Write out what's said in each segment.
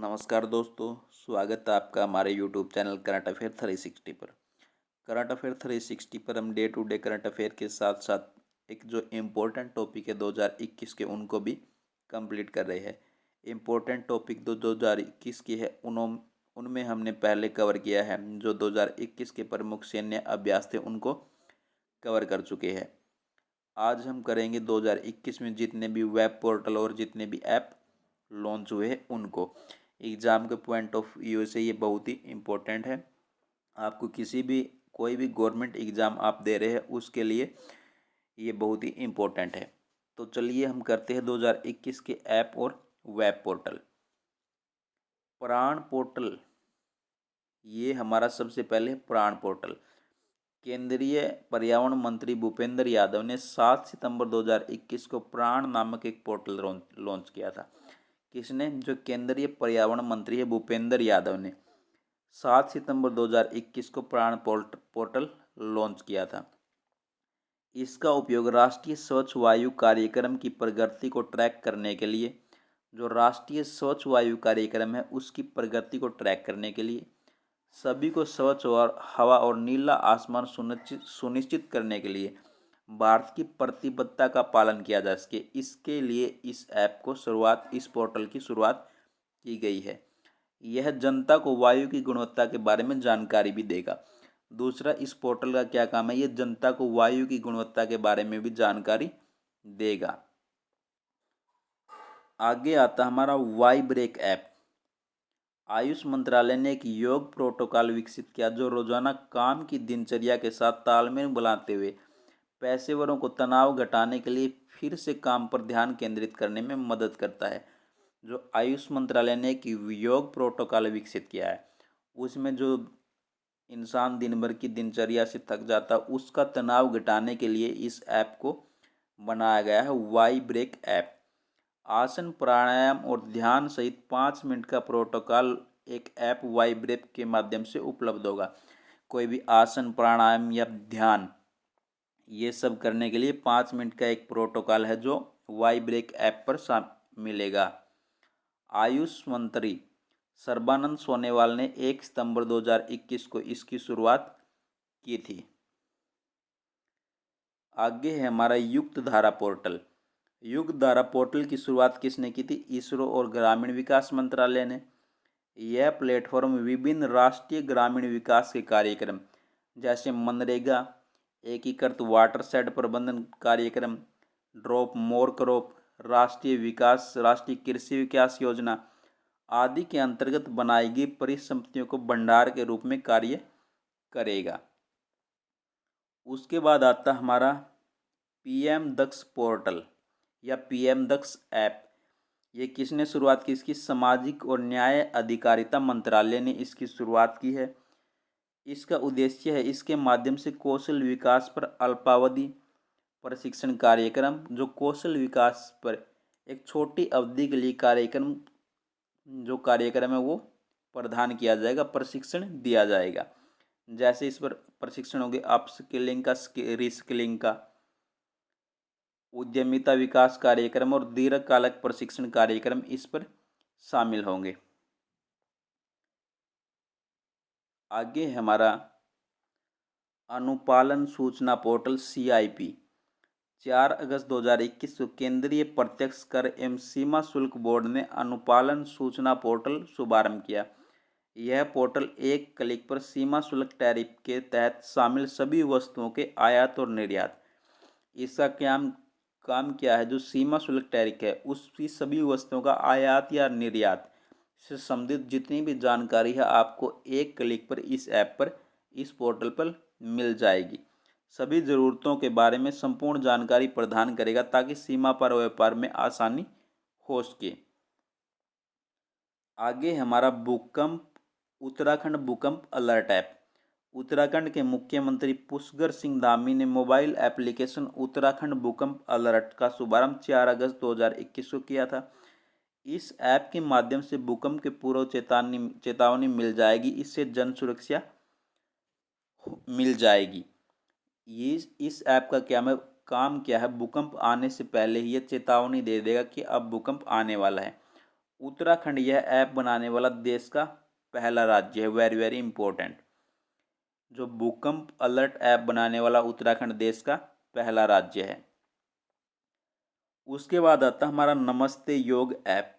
नमस्कार दोस्तों, स्वागत है आपका हमारे यूट्यूब चैनल करंट अफेयर 360 पर। करंट अफेयर 360 पर हम day to day current affair के साथ साथ एक जो इम्पोर्टेंट टॉपिक है 2021 के उनको भी कंप्लीट कर रहे हैं। इम्पोर्टेंट टॉपिक 2021 की है उनमें हमने पहले कवर किया है। जो 2021 के प्रमुख सैन्य अभ्यास थे उनको कवर कर चुके हैं। आज हम करेंगे 2021 में जितने भी वेब पोर्टल और जितने भी ऐप लॉन्च हुए हैं उनको। एग्ज़ाम के पॉइंट ऑफ व्यू से ये बहुत ही इम्पोर्टेंट है। आपको कोई भी गवर्नमेंट एग्ज़ाम आप दे रहे हैं उसके लिए ये बहुत ही इम्पोर्टेंट है। तो चलिए हम करते हैं 2021 के ऐप और वेब पोर्टल। प्राण पोर्टल, ये हमारा सबसे पहले प्राण पोर्टल। केंद्रीय पर्यावरण मंत्री भूपेंद्र यादव ने 7 सितंबर 2021 को प्राण नामक एक पोर्टल लॉन्च किया था। किसने? जो केंद्रीय पर्यावरण मंत्री है भूपेंद्र यादव ने 7 सितंबर 2021 को प्राण पोर्टल लॉन्च किया था। इसका उपयोग राष्ट्रीय स्वच्छ वायु कार्यक्रम की प्रगति को ट्रैक करने के लिए, जो राष्ट्रीय स्वच्छ वायु कार्यक्रम है उसकी प्रगति को ट्रैक करने के लिए, सभी को स्वच्छ और हवा और नीला आसमान सुनिश्चित करने के लिए भारत की प्रतिबद्धता का पालन किया जा सके, इसके लिए इस पोर्टल की शुरुआत की गई है। यह जनता को वायु की गुणवत्ता के बारे में जानकारी भी देगा। दूसरा, इस पोर्टल का क्या काम है? ये जनता को वायु की गुणवत्ता के बारे में भी जानकारी देगा। आगे आता हमारा वाई ब्रेक ऐप। आयुष मंत्रालय ने एक योग प्रोटोकॉल विकसित किया जो रोजाना काम की दिनचर्या के साथ तालमेल बनाते हुए पेशेवरों को तनाव घटाने के लिए फिर से काम पर ध्यान केंद्रित करने में मदद करता है। जो आयुष मंत्रालय ने एक योग प्रोटोकॉल विकसित किया है उसमें जो इंसान दिन भर की दिनचर्या से थक जाता है उसका तनाव घटाने के लिए इस ऐप को बनाया गया है, वाई ब्रेक ऐप। आसन, प्राणायाम और ध्यान सहित 5 मिनट का प्रोटोकॉल एक ऐप वाई ब्रेक के माध्यम से उपलब्ध होगा। कोई भी आसन, प्राणायाम या ध्यान ये सब करने के लिए 5 मिनट का एक प्रोटोकॉल है जो वाई ब्रेक ऐप पर मिलेगा। आयुष मंत्री सर्बानंद सोनोवाल ने 1 सितंबर 2021 को इसकी शुरुआत की थी। आगे है हमारा युक्त धारा पोर्टल। युक्त धारा पोर्टल की शुरुआत किसने की थी? इसरो और ग्रामीण विकास मंत्रालय ने। यह प्लेटफॉर्म विभिन्न राष्ट्रीय ग्रामीण विकास के कार्यक्रम जैसे मनरेगा, एकीकृत वाटरशेड प्रबंधन कार्यक्रम, ड्रॉप मोर क्रॉप, राष्ट्रीय कृषि विकास योजना आदि के अंतर्गत बनाई गई परिसंपत्तियों को भंडार के रूप में कार्य करेगा। उसके बाद आता हमारा पीएम दक्ष पोर्टल या पीएम दक्ष ऐप। ये किसने शुरुआत की? इसकी सामाजिक और न्याय अधिकारिता मंत्रालय ने इसकी शुरुआत की है। इसका उद्देश्य है इसके माध्यम से कौशल विकास पर अल्पावधि प्रशिक्षण कार्यक्रम, जो कौशल विकास पर एक छोटी अवधि के लिए कार्यक्रम है वो प्रदान किया जाएगा, प्रशिक्षण दिया जाएगा। जैसे इस पर प्रशिक्षण होंगे अपस्किलिंग का, रिस्किलिंग का, उद्यमिता विकास कार्यक्रम और दीर्घकालिक प्रशिक्षण कार्यक्रम इस पर शामिल होंगे। आगे हमारा अनुपालन सूचना पोर्टल CIP। 4 अगस्त 2021 को केंद्रीय प्रत्यक्ष कर एवं सीमा शुल्क बोर्ड ने अनुपालन सूचना पोर्टल शुभारंभ किया। यह पोर्टल एक क्लिक पर सीमा शुल्क टैरिफ के तहत शामिल सभी वस्तुओं के आयात और निर्यात, इसका काम क्या है? जो सीमा शुल्क टैरिफ है उसकी सभी वस्तुओं का आयात या निर्यात से संबंधित जितनी भी जानकारी है आपको एक क्लिक पर इस ऐप पर, इस पोर्टल पर मिल जाएगी। सभी ज़रूरतों के बारे में संपूर्ण जानकारी प्रदान करेगा ताकि सीमा पर व्यापार में आसानी हो सके। आगे हमारा उत्तराखंड भूकंप अलर्ट ऐप। उत्तराखंड के मुख्यमंत्री पुष्कर सिंह धामी ने मोबाइल एप्लीकेशन उत्तराखंड भूकंप अलर्ट का शुभारंभ 4 अगस्त 2021 को किया था। इस ऐप के माध्यम से भूकंप के पूर्व चेतावनी मिल जाएगी, इससे जन सुरक्षा मिल जाएगी। इस ऐप का काम क्या है? भूकंप आने से पहले ही यह चेतावनी दे देगा कि अब भूकंप आने वाला है उत्तराखंड यह ऐप बनाने वाला देश का पहला राज्य है। Very very important. जो भूकंप अलर्ट ऐप बनाने वाला उत्तराखंड देश का पहला राज्य है। उसके बाद आता हमारा नमस्ते योग ऐप।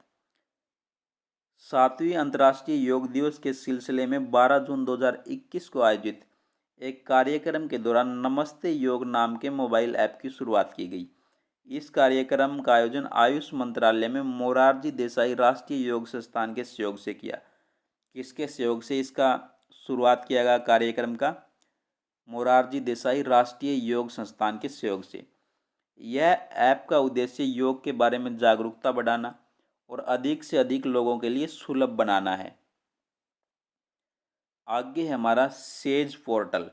7वीं अंतर्राष्ट्रीय योग दिवस के सिलसिले में 12 जून 2021 को आयोजित एक कार्यक्रम के दौरान नमस्ते योग नाम के मोबाइल ऐप की शुरुआत की गई। इस कार्यक्रम का आयोजन आयुष मंत्रालय में मोरारजी देसाई राष्ट्रीय योग संस्थान के सहयोग से किया। किसके सहयोग से इसका शुरुआत किया गया कार्यक्रम का? मोरारजी देसाई राष्ट्रीय योग संस्थान के सहयोग से। यह ऐप का उद्देश्य योग के बारे में जागरूकता बढ़ाना और अधिक से अधिक लोगों के लिए सुलभ बनाना है। आगे है हमारा सेज पोर्टल।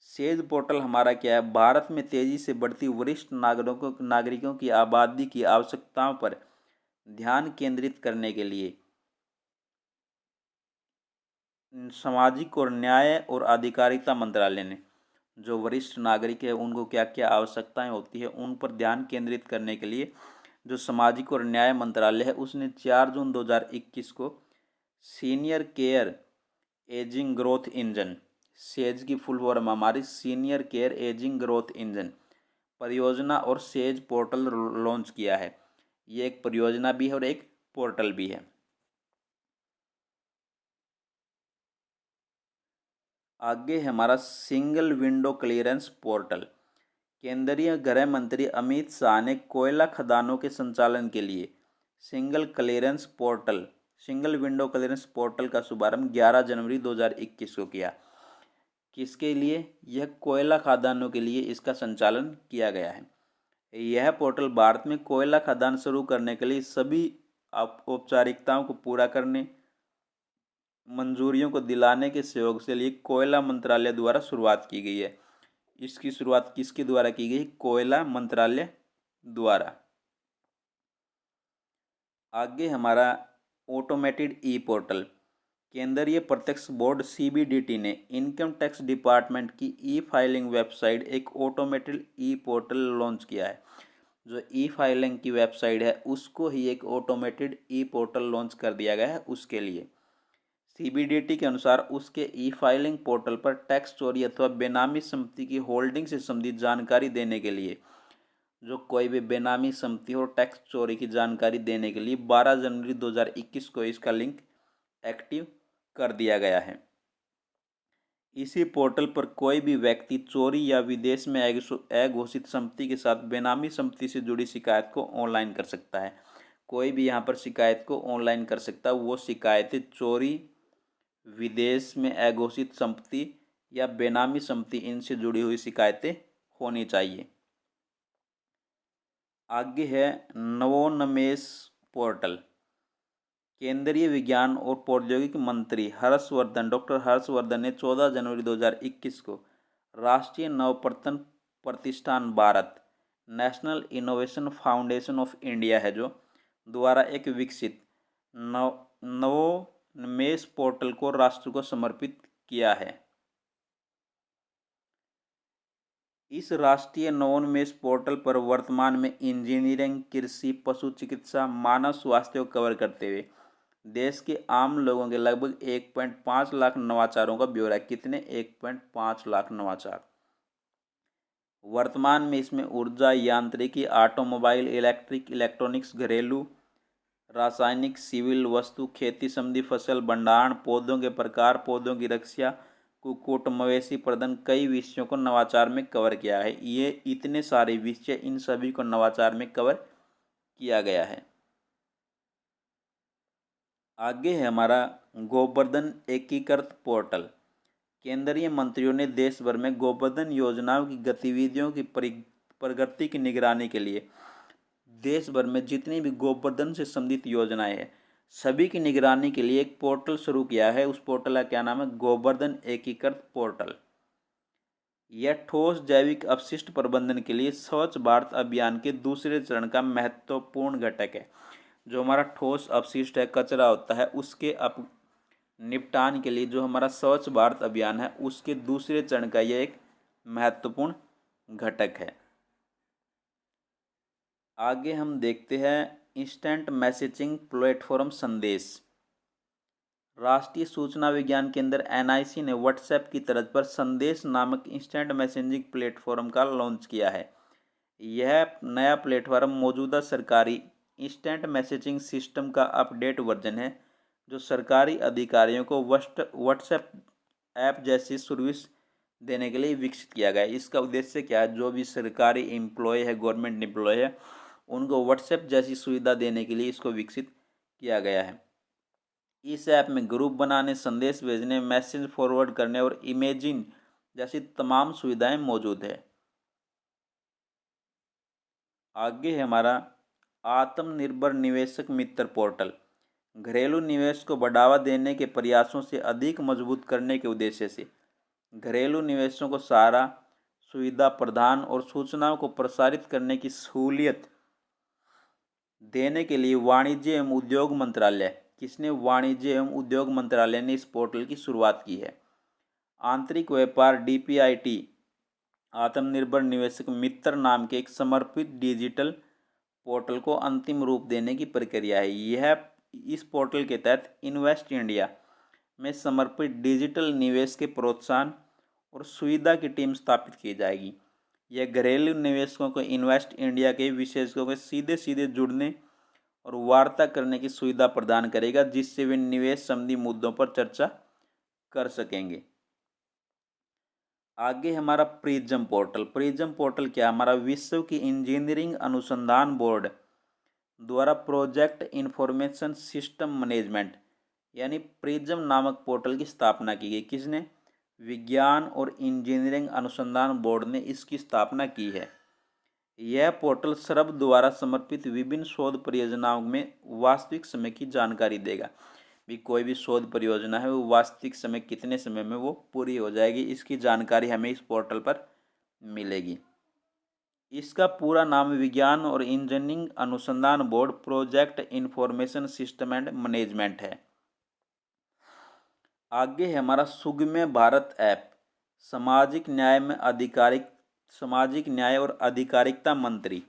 सेज पोर्टल हमारा क्या है? भारत में तेजी से बढ़ती वरिष्ठ नागरिकों की आबादी की आवश्यकताओं पर ध्यान केंद्रित करने के लिए सामाजिक और न्याय और अधिकारिता मंत्रालय ने जो वरिष्ठ नागरिक है उनको क्या क्या आवश्यकताएं होती है उन पर ध्यान केंद्रित करने के लिए जो सामाजिक और न्याय मंत्रालय है उसने 4 जून 2021 को senior care ageing growth engine, says की फुल फॉर्म हमारी senior care ageing growth engine परियोजना और सेज पोर्टल लॉन्च किया है। ये एक परियोजना भी है और एक पोर्टल भी है। आगे है हमारा सिंगल विंडो क्लियरेंस पोर्टल। केंद्रीय गृह मंत्री अमित शाह ने कोयला खदानों के संचालन के लिए सिंगल विंडो क्लियरेंस पोर्टल का शुभारंभ 11 जनवरी 2021 को किया। किसके लिए? यह कोयला खदानों के लिए इसका संचालन किया गया है। यह पोर्टल भारत में कोयला खदान शुरू करने के लिए सभी औपचारिकताओं को पूरा करने, मंजूरियों को दिलाने के सहयोग से लिए कोयला मंत्रालय द्वारा शुरुआत की गई है। इसकी शुरुआत किसके द्वारा की गई? कोयला मंत्रालय द्वारा। आगे हमारा ऑटोमेटेड ई पोर्टल। केंद्रीय प्रत्यक्ष बोर्ड सीबीडीटी ने इनकम टैक्स डिपार्टमेंट की ई फाइलिंग वेबसाइट एक ऑटोमेटेड ई पोर्टल लॉन्च किया है। जो ई फाइलिंग की वेबसाइट है उसको ही एक ऑटोमेटेड ई पोर्टल लॉन्च कर दिया गया है। उसके लिए सीबीडीटी के अनुसार उसके ई फाइलिंग पोर्टल पर टैक्स चोरी अथवा बेनामी संपत्ति की होल्डिंग से संबंधित जानकारी देने के लिए जो कोई भी बेनामी संपत्ति और टैक्स चोरी की जानकारी देने के लिए 12 जनवरी 2021 को इसका लिंक एक्टिव कर दिया गया है। इसी पोर्टल पर कोई भी व्यक्ति चोरी या विदेश में अघोषित संपत्ति के साथ बेनामी संपत्ति से जुड़ी शिकायत को ऑनलाइन कर सकता है। कोई भी यहाँ पर शिकायत को ऑनलाइन कर सकता है। वो शिकायतें चोरी, विदेश में अघोषित संपत्ति या बेनामी संपत्ति इनसे जुड़ी हुई शिकायतें होनी चाहिए। आगे है नवोन्मेष पोर्टल। केंद्रीय विज्ञान और प्रौद्योगिकी मंत्री डॉक्टर हर्षवर्धन ने 14 जनवरी 2021 को राष्ट्रीय नवप्रवर्तन प्रतिष्ठान Bharat national innovation foundation of India है जो द्वारा एक विकसित नवोन्मेष पोर्टल को राष्ट्र को समर्पित किया है। इस राष्ट्रीय नवोन्मेष पोर्टल पर वर्तमान में इंजीनियरिंग, कृषि, पशु चिकित्सा, मानव स्वास्थ्य को कवर करते हुए देश के आम लोगों के लगभग 1.5 लाख नवाचारों का ब्यौरा। कितने? 1.5 लाख नवाचार। वर्तमान में इसमें ऊर्जा, यांत्रिकी, ऑटोमोबाइल, इलेक्ट्रिक, इलेक्ट्रॉनिक्स, घरेलू, रासायनिक, सिविल, वस्तु, खेती संबंधी, फसल भंडारण, पौधों के प्रकार, पौधों की रक्षा, कुक्कुट, मवेशी प्रजनन, कई विषयों को नवाचार में कवर किया है। ये इतने सारे विषय, इन सभी को नवाचार में कवर किया गया है। आगे है हमारा गोवर्धन एकीकृत पोर्टल। केंद्रीय मंत्रियों ने देश भर में गोवर्धन योजनाओं की गतिविधियों की प्रगति की निगरानी के लिए देश भर में जितनी भी गोवर्धन से संबंधित योजनाएं हैं सभी की निगरानी के लिए एक पोर्टल शुरू किया है। उस पोर्टल का क्या नाम है? गोवर्धन एकीकृत पोर्टल। यह ठोस जैविक अपशिष्ट प्रबंधन के लिए स्वच्छ भारत अभियान के दूसरे चरण का महत्वपूर्ण घटक है। जो हमारा ठोस अपशिष्ट है, कचरा होता है, उसके निपटान के लिए जो हमारा स्वच्छ भारत अभियान है उसके दूसरे चरण का यह एक महत्वपूर्ण घटक है। आगे हम देखते हैं इंस्टेंट मैसेजिंग प्लेटफॉर्म संदेश। राष्ट्रीय सूचना विज्ञान केंद्र एनआईसी ने व्हाट्सएप की तर्ज पर संदेश नामक इंस्टेंट मैसेजिंग प्लेटफॉर्म का लॉन्च किया है। यह नया प्लेटफॉर्म मौजूदा सरकारी इंस्टेंट मैसेजिंग सिस्टम का अपडेट वर्जन है, जो सरकारी अधिकारियों को व्हाट्सएप ऐप जैसी सर्विस देने के लिए विकसित किया गया है। इसका उद्देश्य क्या है? जो भी सरकारी एम्प्लॉय है, गवर्नमेंट एम्प्लॉय है, उनको व्हाट्सएप जैसी सुविधा देने के लिए इसको विकसित किया गया है। इस ऐप में ग्रुप बनाने, संदेश भेजने, मैसेज फॉरवर्ड करने और इमेजिंग जैसी तमाम सुविधाएं मौजूद है। आगे है हमारा आत्मनिर्भर निवेशक मित्र पोर्टल। घरेलू निवेश को बढ़ावा देने के प्रयासों से अधिक मजबूत करने के उद्देश्य से घरेलू निवेशों को सहारा, सुविधा प्रदान और सूचनाओं को प्रसारित करने की सहूलियत देने के लिए वाणिज्य एवं उद्योग मंत्रालय ने इस पोर्टल की शुरुआत की है। आंतरिक व्यापार DPIT आत्मनिर्भर निवेशक मित्र नाम के एक समर्पित डिजिटल पोर्टल को अंतिम रूप देने की प्रक्रिया है। इस पोर्टल के तहत इन्वेस्ट इंडिया में समर्पित डिजिटल निवेश के प्रोत्साहन और सुविधा की टीम स्थापित की जाएगी। यह घरेलू निवेशकों को इन्वेस्ट इंडिया के विशेषज्ञों के सीधे जुड़ने और वार्ता करने की सुविधा प्रदान करेगा, जिससे वे निवेश संबंधी मुद्दों पर चर्चा कर सकेंगे। आगे हमारा प्रिज्म पोर्टल क्या है? हमारा विश्व की इंजीनियरिंग अनुसंधान बोर्ड द्वारा प्रोजेक्ट इंफॉर्मेशन सिस्टम मैनेजमेंट यानी प्रिज्म नामक पोर्टल की स्थापना की गई। किसने? विज्ञान और इंजीनियरिंग अनुसंधान बोर्ड ने इसकी स्थापना की है। यह पोर्टल सर्व द्वारा समर्पित विभिन्न शोध परियोजनाओं में वास्तविक समय की जानकारी देगा। भी कोई भी शोध परियोजना है वो वास्तविक समय कितने समय में वो पूरी हो जाएगी, इसकी जानकारी हमें इस पोर्टल पर मिलेगी। इसका पूरा नाम विज्ञान और इंजीनियरिंग अनुसंधान board project information system and management है। आगे है हमारा सुगम्य भारत ऐप। सामाजिक न्याय और अधिकारिता मंत्री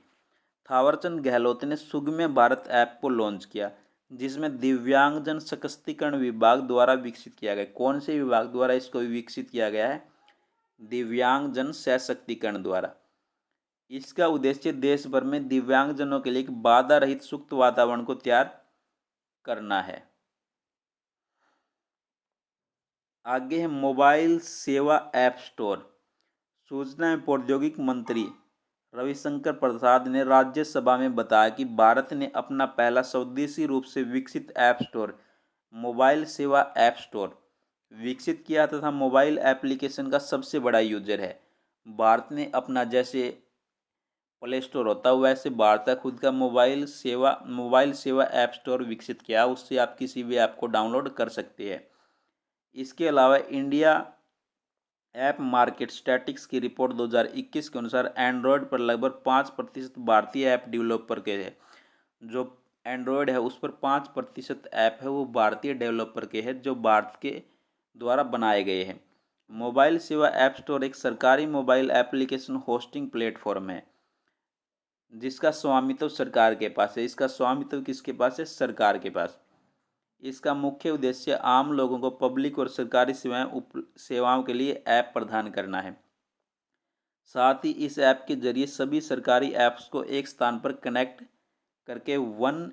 थावरचंद गहलोत ने सुगम्य भारत ऐप को लॉन्च किया, जिसमें दिव्यांगजन सशक्तिकरण विभाग द्वारा विकसित किया गया। कौन से विभाग द्वारा इसको विकसित किया गया है? दिव्यांगजन सशक्तिकरण द्वारा। इसका उद्देश्य देश भर में दिव्यांगजनों के लिए एक बाधा रहित सुस्त वातावरण को तैयार करना है। आगे है मोबाइल सेवा ऐप स्टोर। सूचना एवं प्रौद्योगिकी मंत्री रविशंकर प्रसाद ने राज्यसभा में बताया कि भारत ने अपना पहला स्वदेशी रूप से विकसित ऐप स्टोर मोबाइल सेवा ऐप स्टोर विकसित किया तथा मोबाइल एप्लीकेशन का सबसे बड़ा यूजर है। भारत ने अपना जैसे प्ले स्टोर होता है वैसे भारत का खुद का मोबाइल सेवा ऐप स्टोर विकसित किया। उससे आप किसी भी ऐप को डाउनलोड कर सकते हैं। इसके अलावा इंडिया ऐप मार्केट स्टैटिक्स की रिपोर्ट 2021 के अनुसार एंड्रॉयड पर लगभग 5% भारतीय ऐप डेवलपर के हैं। जो एंड्रॉयड है उस पर 5% ऐप है वो भारतीय डेवलपर के हैं, जो भारत के द्वारा बनाए गए हैं। मोबाइल सेवा ऐप स्टोर एक सरकारी मोबाइल एप्लीकेशन होस्टिंग प्लेटफॉर्म है, जिसका स्वामित्व सरकार के पास है। इसका स्वामित्व किसके पास है? सरकार के पास। इसका मुख्य उद्देश्य आम लोगों को पब्लिक और सरकारी सेवाओं के लिए ऐप प्रदान करना है। साथ ही इस ऐप के जरिए सभी सरकारी ऐप्स को एक स्थान पर कनेक्ट करके वन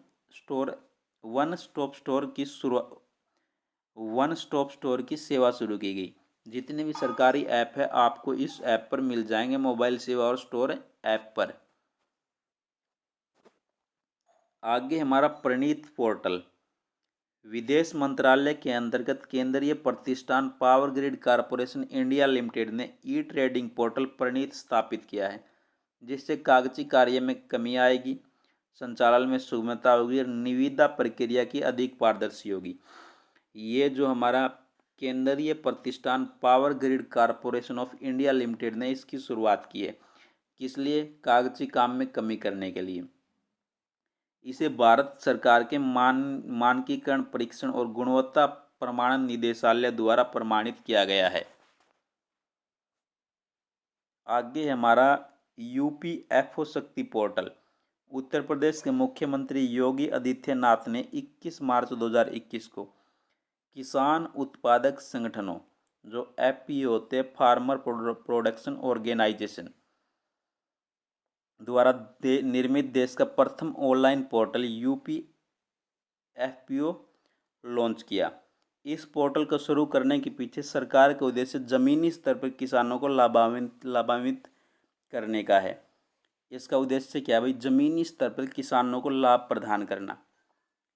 स्टॉप स्टोर की सेवा शुरू की गई। जितने भी सरकारी ऐप है आपको इस ऐप पर मिल जाएंगे, मोबाइल सेवा और स्टोर ऐप पर। आगे हमारा प्रणीत पोर्टल। विदेश मंत्रालय के अंतर्गत केंद्रीय प्रतिष्ठान power grid corporation India limited ने ई ट्रेडिंग पोर्टल प्रणीत स्थापित किया है, जिससे कागजी कार्य में कमी आएगी, संचालन में सुगमता होगी और निविदा प्रक्रिया की अधिक पारदर्शी होगी। ये जो हमारा केंद्रीय प्रतिष्ठान power grid corporation of India limited ने इसकी शुरुआत की है। किस लिए? कागजी काम में कमी करने के लिए। इसे भारत सरकार के मानकीकरण परीक्षण और गुणवत्ता प्रमाणन निदेशालय द्वारा प्रमाणित किया गया है। आगे हमारा UPFO शक्ति पोर्टल। उत्तर प्रदेश के मुख्यमंत्री योगी आदित्यनाथ ने 21 मार्च 2021 को किसान उत्पादक संगठनों जो एफपीओ होते हैं, फार्मर प्रोडक्शन ऑर्गेनाइजेशन द्वारा निर्मित देश का प्रथम online portal UP FPO launch किया। इस पोर्टल को शुरू करने के पीछे सरकार के उद्देश्य जमीनी स्तर पर किसानों को लाभान्वित करने का है। इसका उद्देश्य क्या है भाई? जमीनी स्तर पर किसानों को लाभ प्रदान करना।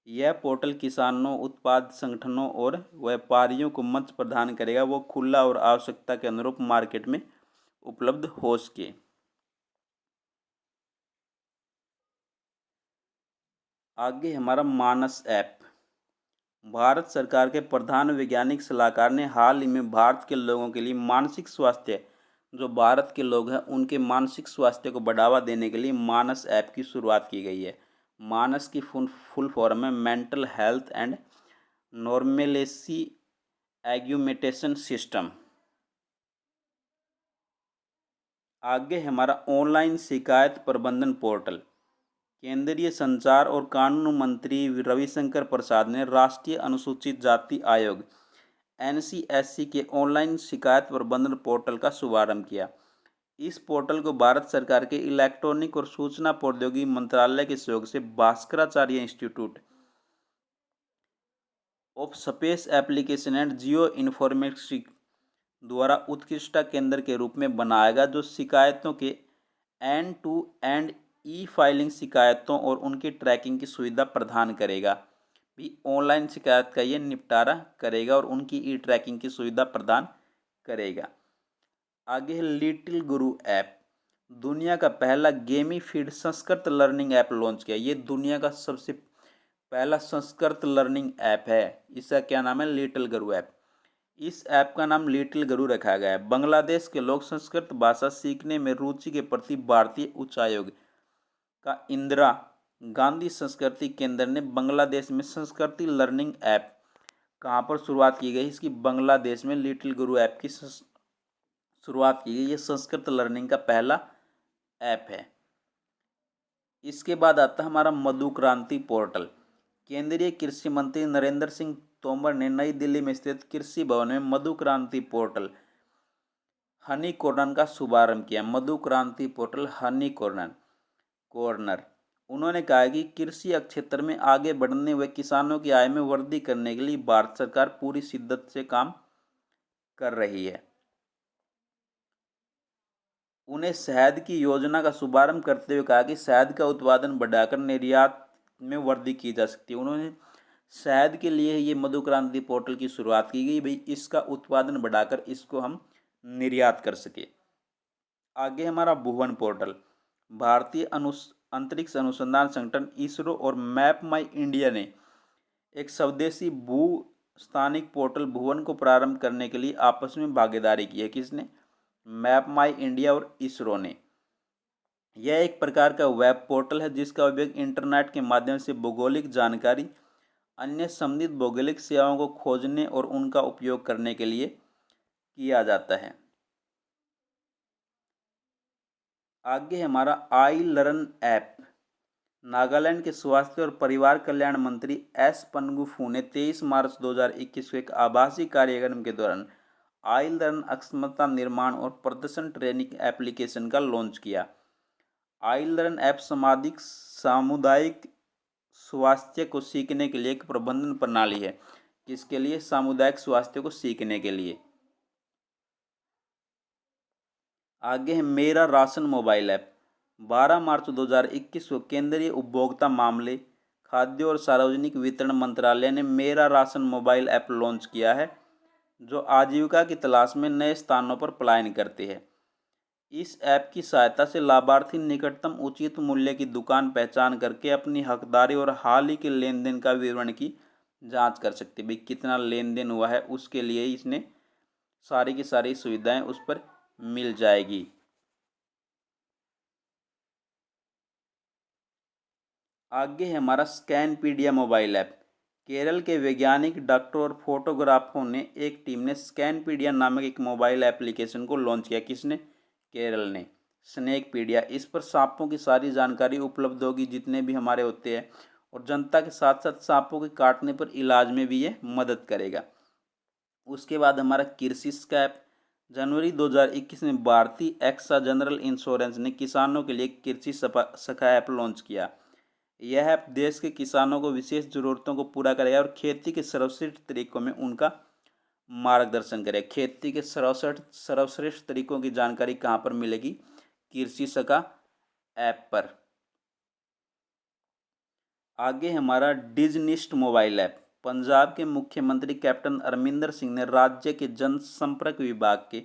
यह पोर्टल किसानों, उत्पाद संगठनों और व्यापारियों को मंच प्रदान करेगा, वो खुला और आवश्यकता के अनुरूप मार्केट में उपलब्ध हो सके। आगे हमारा मानस ऐप। भारत सरकार के प्रधान वैज्ञानिक सलाहकार ने हाल ही में भारत के लोगों के लिए मानसिक स्वास्थ्य, जो भारत के लोग हैं उनके मानसिक स्वास्थ्य को बढ़ावा देने के लिए मानस ऐप की शुरुआत की गई है। मानस की फुल फॉर्म है मेंटल हेल्थ एंड नॉर्मेलेसी एग्यूमेटेशन सिस्टम। आगे हमारा ऑनलाइन शिकायत प्रबंधन पोर्टल। केंद्रीय संचार और कानून मंत्री रविशंकर प्रसाद ने राष्ट्रीय अनुसूचित जाति आयोग एनसीएससी के ऑनलाइन शिकायत प्रबंधन पोर्टल का शुभारंभ किया। इस पोर्टल को भारत सरकार के इलेक्ट्रॉनिक और सूचना प्रौद्योगिकी मंत्रालय के सहयोग से Bhaskaracharya institute of space application and geo informatics द्वारा उत्कृष्टता केंद्र के रूप में बनाएगा, जो शिकायतों के end to end e filing, शिकायतों और उनकी ट्रैकिंग की सुविधा प्रदान करेगा। भी ऑनलाइन शिकायत का ये निपटारा करेगा और उनकी ई ट्रैकिंग की सुविधा प्रदान करेगा। आगे है लिटिल गुरु ऐप। दुनिया का पहला gamified Sanskrit learning app launch किया। ये दुनिया का सबसे पहला संस्कृत लर्निंग ऐप है। इसका क्या नाम है? लिटिल गुरु ऐप। इस ऐप का नाम लिटिल गुरु रखा गया है। बांग्लादेश के लोग संस्कृत भाषा सीखने में रुचि के प्रति भारतीय उच्चायोग का इंदिरा गांधी संस्कृति केंद्र ने बांग्लादेश में संस्कृति लर्निंग ऐप कहाँ पर शुरुआत की गई? इसकी बांग्लादेश में लिटिल गुरु ऐप की शुरुआत की गई। ये संस्कृत लर्निंग का पहला ऐप है। इसके बाद आता है हमारा मधु क्रांति पोर्टल। केंद्रीय कृषि मंत्री नरेंद्र सिंह तोमर ने नई दिल्ली में स्थित कृषि भवन में मधु क्रांति पोर्टल हनी कॉर्नर का शुभारंभ किया। मधु क्रांति पोर्टल हनी कॉर्नर। उन्होंने कहा कि कृषि क्षेत्र में आगे बढ़ने व किसानों की आय में वृद्धि करने के लिए भारत सरकार पूरी शिद्दत से काम कर रही है। उन्हें शहद की योजना का शुभारंभ करते हुए कहा कि शहद का उत्पादन बढ़ाकर निर्यात में वृद्धि की जा सकती है। उन्होंने शहद के लिए ये मधु क्रांति पोर्टल की शुरुआत की गई, भाई इसका उत्पादन बढ़ाकर इसको हम निर्यात कर सके। आगे हमारा भुवन पोर्टल। भारतीय अंतरिक्ष अनुसंधान संगठन इसरो और मैप माई इंडिया ने एक स्वदेशी भू स्थानिक पोर्टल भुवन को प्रारंभ करने के लिए आपस में भागीदारी की है। किसने? मैप माई इंडिया और इसरो ने। यह एक प्रकार का वेब पोर्टल है जिसका उपयोग इंटरनेट के माध्यम से भौगोलिक जानकारी, अन्य संबंधित भौगोलिक सेवाओं को खोजने और उनका उपयोग करने के लिए किया जाता है। आगे हमारा आई लर्न ऐप। नागालैंड के स्वास्थ्य और परिवार कल्याण मंत्री एस पनगुफू ने 23 मार्च 2021 को एक आभासी कार्यक्रम के दौरान आई लर्न अक्षमता निर्माण और प्रदर्शन ट्रेनिंग एप्लीकेशन का लॉन्च किया। आई लर्न ऐप सामुदायिक स्वास्थ्य को सीखने के लिए एक प्रबंधन प्रणाली है। किसके लिए? सामुदायिक स्वास्थ्य को सीखने के लिए। आगे है मेरा राशन मोबाइल ऐप। 12 मार्च 2021 को केंद्रीय उपभोक्ता मामले, खाद्य और सार्वजनिक वितरण मंत्रालय ने मेरा राशन मोबाइल ऐप लॉन्च किया है, जो आजीविका की तलाश में नए स्थानों पर पलायन करते हैं। इस ऐप की सहायता से लाभार्थी निकटतम उचित मूल्य की दुकान पहचान करके अपनी हकदारी और हाल ही के लेन देन का विवरण की जांच कर सकते हैं। भाई कितना लेन देन हुआ है उसके लिए इसने सारी की सारी सुविधाएं उस पर मिल जाएगी। आगे है हमारा स्कैनपीडिया मोबाइल ऐप। केरल के वैज्ञानिक, डॉक्टर और फोटोग्राफरों ने एक टीम ने स्कैनपीडिया नामक एक मोबाइल एप्लीकेशन को लॉन्च किया। किसने? केरल ने। स्नेकपीडिया, इस पर सांपों की सारी जानकारी उपलब्ध होगी जितने भी हमारे होते हैं, और जनता के साथ साथ सांपों के काटने पर इलाज में भी ये मदद करेगा। उसके बाद हमारा कृषि स्कैप, जनवरी 2021 में भारतीय एक्सा जनरल इंश्योरेंस ने किसानों के लिए कृषि सखा ऐप लॉन्च किया। यह ऐप देश के किसानों को विशेष जरूरतों को पूरा करेगा और खेती के सर्वश्रेष्ठ तरीकों में उनका मार्गदर्शन करेगा। खेती के सर्वश्रेष्ठ तरीकों की जानकारी कहाँ पर मिलेगी? कृषि सखा ऐप पर। आगे हमारा डिजनिस्ट मोबाइल ऐप, पंजाब के मुख्यमंत्री कैप्टन अमरिंदर सिंह ने राज्य के जनसंपर्क विभाग के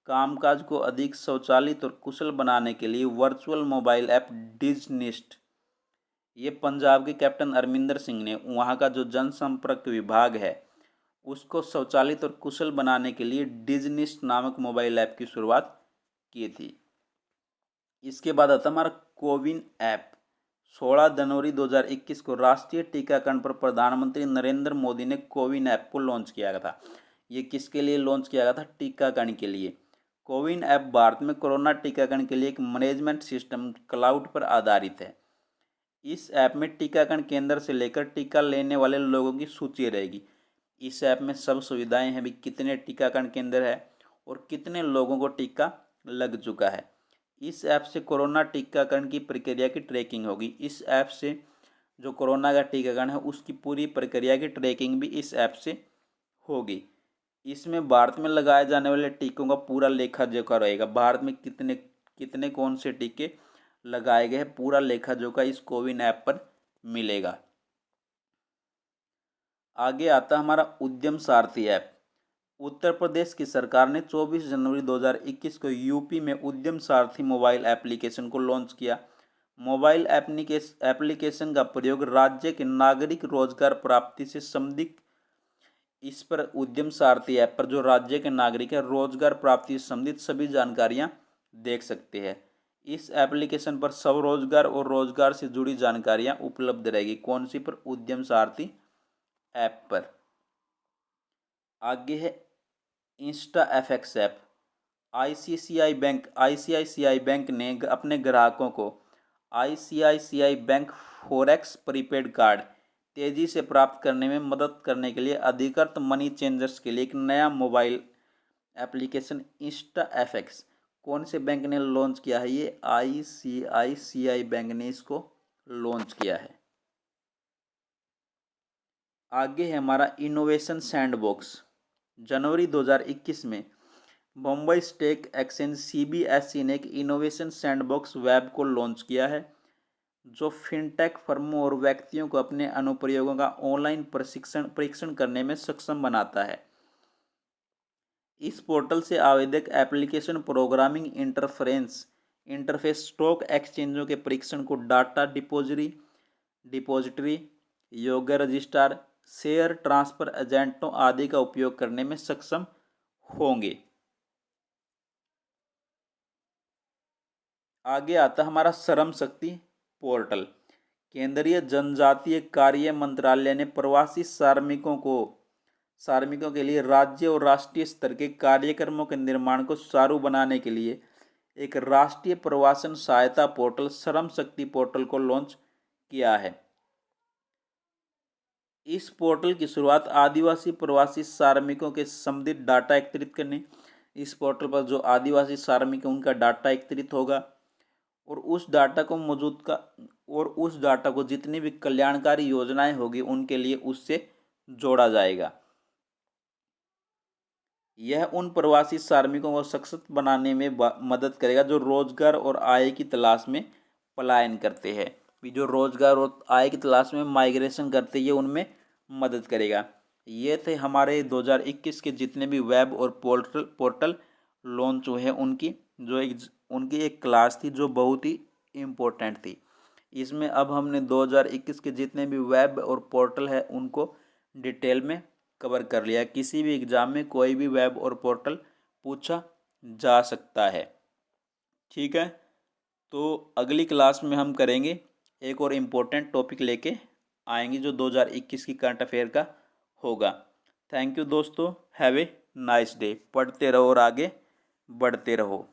कामकाज को अधिक स्वचालित और कुशल बनाने के लिए वर्चुअल मोबाइल ऐप डिजनिस्ट, ये पंजाब के कैप्टन अमरिंदर सिंह ने वहाँ का जो जनसंपर्क विभाग है उसको स्वचालित और कुशल बनाने के लिए डिजनिस्ट नामक मोबाइल ऐप की शुरुआत की थी। इसके बाद आता हमारा कोविन ऐप। 16 जनवरी 2021 को राष्ट्रीय टीकाकरण पर प्रधानमंत्री नरेंद्र मोदी ने कोविन ऐप को लॉन्च किया गया था। ये किसके लिए लॉन्च किया गया था? टीकाकरण के लिए। कोविन ऐप भारत में कोरोना टीकाकरण के लिए एक मैनेजमेंट सिस्टम क्लाउड पर आधारित है। इस ऐप में टीकाकरण केंद्र से लेकर टीका लेने वाले लोगों की सूची रहेगी। इस ऐप में सब सुविधाएं हैं भी, कितने टीकाकरण केंद्र है और कितने लोगों को टीका लग चुका है। इस ऐप से कोरोना टीकाकरण की प्रक्रिया की ट्रैकिंग होगी। इस ऐप से जो कोरोना का टीकाकरण है उसकी पूरी प्रक्रिया की ट्रैकिंग भी इस ऐप से होगी। इसमें भारत में लगाए जाने वाले टीकों का पूरा लेखा जोखा रहेगा। भारत में कितने कितने कौन से टीके लगाए गए हैं, पूरा लेखा जोखा इस कोविन ऐप पर मिलेगा। आगे आता हमारा उद्यम सारथी ऐप। उत्तर प्रदेश की सरकार ने 24 जनवरी 2021 को यूपी में उद्यम सारथी मोबाइल एप्लीकेशन को लॉन्च किया। मोबाइल एप्लीकेशन का प्रयोग राज्य के नागरिक रोजगार प्राप्ति से संबंधित, इस पर उद्यम सारथी ऐप पर जो राज्य के नागरिक है रोजगार प्राप्ति से संबंधित सभी जानकारियां देख सकते हैं। इस एप्लीकेशन पर स्वरोजगार और रोजगार से जुड़ी जानकारियां उपलब्ध रहेगी। कौन सी पर? उद्यम सारथी ऐप पर। आगे है Insta FX app. ICICI bank ने अपने ग्राहकों को ICICI bank forex prepaid card तेजी से प्राप्त करने में मदद करने के लिए अधिकृत मनी चेंजर्स के लिए एक नया मोबाइल एप्लीकेशन इंस्टा एफएक्स कौन से बैंक ने लॉन्च किया है? ये आईसीआईसीआई बैंक ने इसको लॉन्च किया है। आगे है हमारा इनोवेशन सैंडबॉक्स। जनवरी 2021 में बम्बई स्टॉक एक्सचेंज सीबीएसई ने एक इनोवेशन सैंडबॉक्स वेब को लॉन्च किया है जो फिनटेक फर्मों और व्यक्तियों को अपने अनुप्रयोगों का ऑनलाइन परीक्षण करने में सक्षम बनाता है। इस पोर्टल से आवेदक एप्लीकेशन प्रोग्रामिंग इंटरफेस स्टॉक एक्सचेंजों के परीक्षण को डाटा डिपॉजिटरी योग्य रजिस्ट्रार शेयर ट्रांसफर एजेंटों आदि का उपयोग करने में सक्षम होंगे। आगे आता हमारा श्रम शक्ति पोर्टल। केंद्रीय जनजातीय कार्य मंत्रालय ने प्रवासी श्रमिकों के लिए राज्य और राष्ट्रीय स्तर के कार्यक्रमों के निर्माण को सुचारू बनाने के लिए एक राष्ट्रीय प्रवासन सहायता पोर्टल श्रम शक्ति पोर्टल को लॉन्च किया है। इस पोर्टल की शुरुआत आदिवासी प्रवासी श्रमिकों के संबंधित डाटा एकत्रित करने, इस पोर्टल पर जो आदिवासी श्रमिक हैं उनका डाटा एकत्रित होगा और उस डाटा को जितनी भी कल्याणकारी योजनाएं होगी उनके लिए उससे जोड़ा जाएगा। यह उन प्रवासी श्रमिकों को सशक्त बनाने में मदद करेगा जो रोजगार और आय की तलाश में पलायन करते हैं। जो रोजगार और आय की तलाश में माइग्रेशन करते हैं उनमें मदद करेगा। ये थे हमारे 2021 के जितने भी वेब और पोर्टल लॉन्च हुए हैं उनकी एक क्लास थी जो बहुत ही इम्पोर्टेंट थी। इसमें अब हमने 2021 के जितने भी वेब और पोर्टल है उनको डिटेल में कवर कर लिया। किसी भी एग्ज़ाम में कोई भी वेब और पोर्टल पूछा जा सकता है। ठीक है, तो अगली क्लास में हम करेंगे एक और इम्पोर्टेंट टॉपिक लेके आएंगे जो 2021 की करंट अफेयर का होगा। थैंक यू दोस्तों, हैव ए नाइस डे। पढ़ते रहो और आगे बढ़ते रहो।